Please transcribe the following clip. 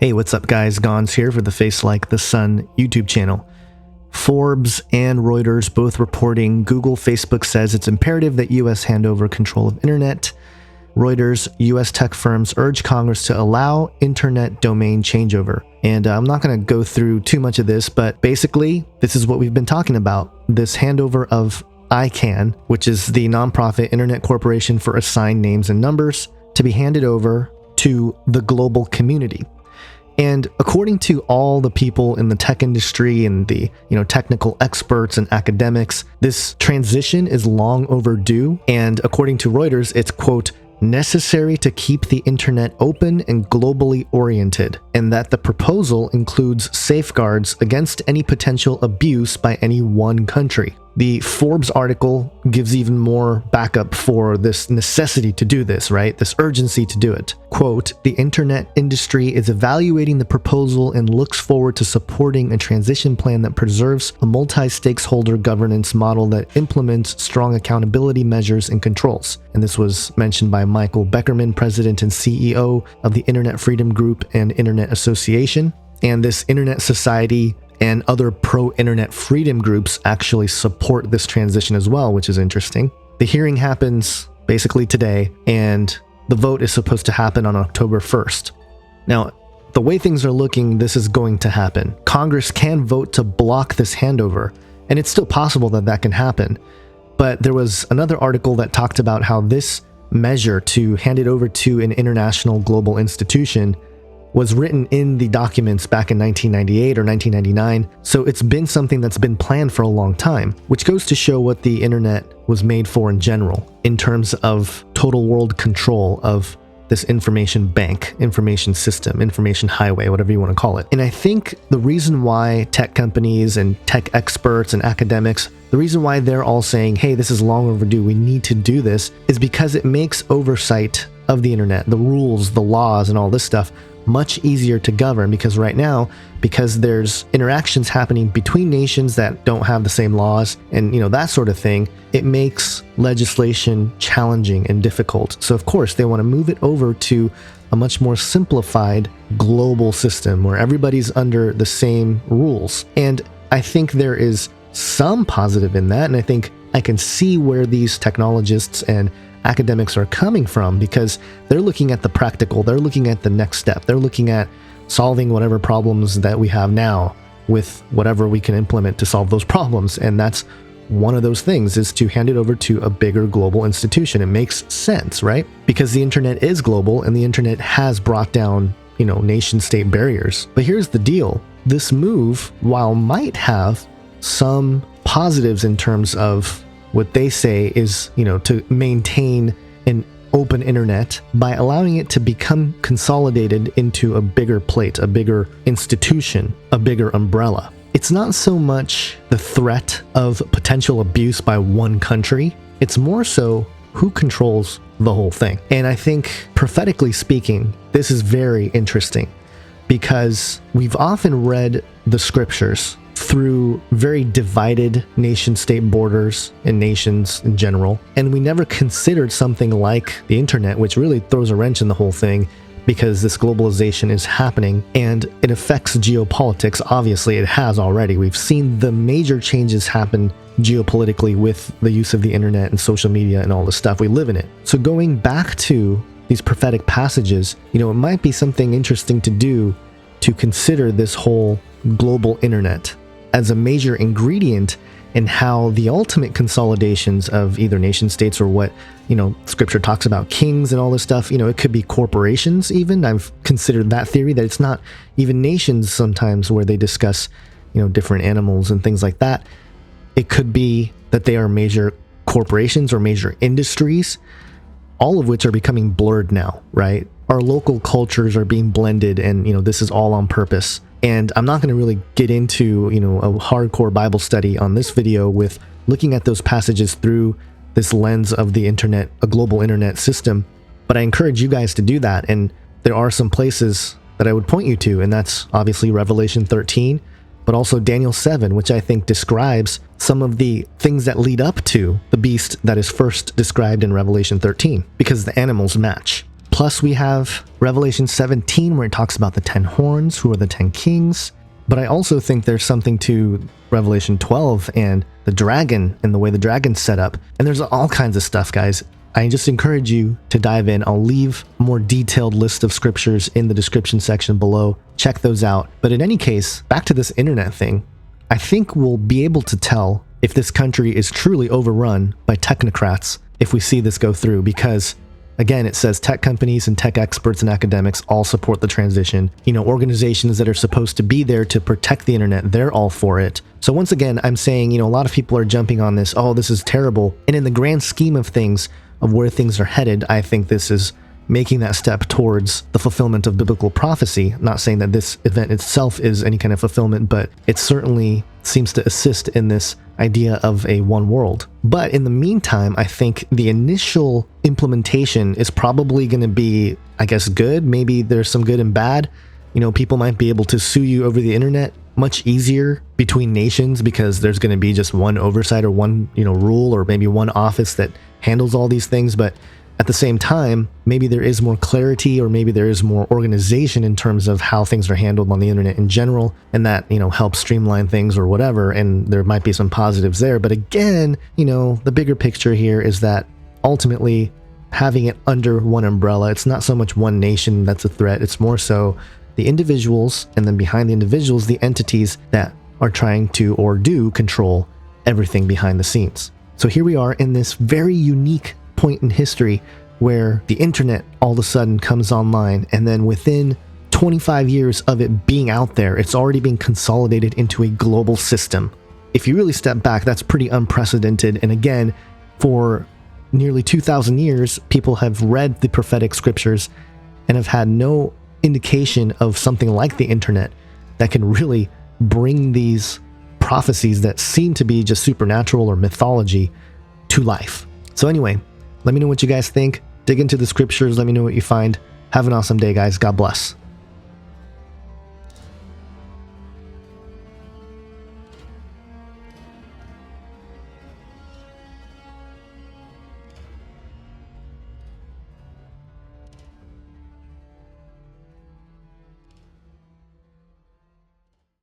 Hey, what's up guys? Gonzo here for the FaceLikeTheSun YouTube channel. Forbes and Reuters both reporting Google, Facebook says it's imperative that US hand over control of internet. Reuters, US tech firms urge Congress to allow internet domain changeover. And I'm not going to go through too much of this, but basically this is what we've been talking about. This handover of ICANN, which is the nonprofit Internet Corporation for Assigned Names and Numbers, to be handed over to the global community. And according to all the people in the tech industry and the technical experts and academics, this transition is long overdue. And according to Reuters, it's, quote, necessary to keep the internet open and globally oriented, and that the proposal includes safeguards against any potential abuse by any one country. The Forbes article gives even more backup for this necessity to do this, right? This urgency to do it. Quote, the internet industry is evaluating the proposal and looks forward to supporting a transition plan that preserves a multi-stakeholder governance model that implements strong accountability measures and controls. And this was mentioned by Michael Beckerman, president and CEO of the Internet Freedom Group and Internet Association. And this Internet Society and other pro-internet freedom groups actually support this transition as well, which is interesting. The hearing happens basically today, and the vote is supposed to happen on October 1st. Now, the way things are looking, this is going to happen. Congress can vote to block this handover, and it's still possible that that can happen. But there was another article that talked about how this measure to hand it over to an international global institution was written in the documents back in 1998 or 1999, so it's been something that's been planned for a long time, which goes to show what the internet was made for in general, in terms of total world control of this information bank, information system, information highway, whatever you want to call it. And I think the reason why tech companies and tech experts and academics, the reason why they're all saying, hey, this is long overdue, we need to do this, is because it makes oversight of the internet, the rules, the laws, and all this stuff much easier to govern, because right now, because there's interactions happening between nations that don't have the same laws and that sort of thing, it makes legislation challenging and difficult. So of course they want to move it over to a much more simplified global system where everybody's under the same rules. And I think there is some positive in that, and I think I can see where these technologists and academics are coming from, because they're looking at the practical, they're looking at the next step, they're looking at solving whatever problems that we have now with whatever we can implement to solve those problems. And that's one of those things, is to hand it over to a bigger global institution. It makes sense, right? Because the internet is global and the internet has brought down, nation state barriers. But here's the deal. This move, while might have some positives in terms of what they say is, to maintain an open internet by allowing it to become consolidated into a bigger plate, a bigger institution, a bigger umbrella. It's not so much the threat of potential abuse by one country. It's more so who controls the whole thing. And I think, prophetically speaking, this is very interesting, because we've often read the scriptures through very divided nation-state borders and nations in general. And we never considered something like the internet, which really throws a wrench in the whole thing, because this globalization is happening and it affects geopolitics. Obviously, it has already. We've seen the major changes happen geopolitically with the use of the internet and social media and all this stuff. We live in it. So going back to these prophetic passages, it might be something interesting to do to consider this whole global internet as a major ingredient in how the ultimate consolidations of either nation states, or what, scripture talks about kings and all this stuff, it could be corporations even. I've considered that theory, that it's not even nations sometimes where they discuss, different animals and things like that. It could be that they are major corporations or major industries, all of which are becoming blurred now, right? Our local cultures are being blended, and, this is all on purpose. And I'm not going to really get into, a hardcore Bible study on this video with looking at those passages through this lens of the internet, a global internet system. But I encourage you guys to do that. And there are some places that I would point you to, and that's obviously Revelation 13, but also Daniel 7, which I think describes some of the things that lead up to the beast that is first described in Revelation 13, because the animals match. Plus, we have Revelation 17, where it talks about the 10 horns, who are the 10 kings. But I also think there's something to Revelation 12 and the dragon and the way the dragon's set up. And there's all kinds of stuff, guys. I just encourage you to dive in. I'll leave a more detailed list of scriptures in the description section below. Check those out. But in any case, back to this internet thing, I think we'll be able to tell if this country is truly overrun by technocrats if we see this go through, because again, it says tech companies and tech experts and academics all support the transition. You know, organizations that are supposed to be there to protect the internet, they're all for it. So once again, I'm saying, you know, a lot of people are jumping on this, oh, this is terrible. And in the grand scheme of things, of where things are headed, I think this is making that step towards the fulfillment of biblical prophecy. I'm not saying that this event itself is any kind of fulfillment, but it certainly seems to assist in this idea of a one world. But in the meantime, I think the initial implementation is probably going to be, I guess, good. Maybe there's some good and bad. You know, people might be able to sue you over the internet much easier between nations because there's going to be just one oversight or one, you know, rule, or maybe one office that handles all these things. But at the same time, maybe there is more clarity, or maybe there is more organization in terms of how things are handled on the internet in general, and that, you know, helps streamline things or whatever, and there might be some positives there. But again, you know, the bigger picture here is that ultimately having it under one umbrella, it's not so much one nation that's a threat, it's more so the individuals, and then behind the individuals, the entities that are trying to or do control everything behind the scenes. So here we are in this very unique point in history where the internet all of a sudden comes online, and then within 25 years of it being out there, it's already being consolidated into a global system. If you really step back, that's pretty unprecedented. And again, for nearly 2,000 years, people have read the prophetic scriptures and have had no indication of something like the internet that can really bring these prophecies that seem to be just supernatural or mythology to life. So anyway, let me know what you guys think. Dig into the scriptures. Let me know what you find. Have an awesome day, guys. God bless.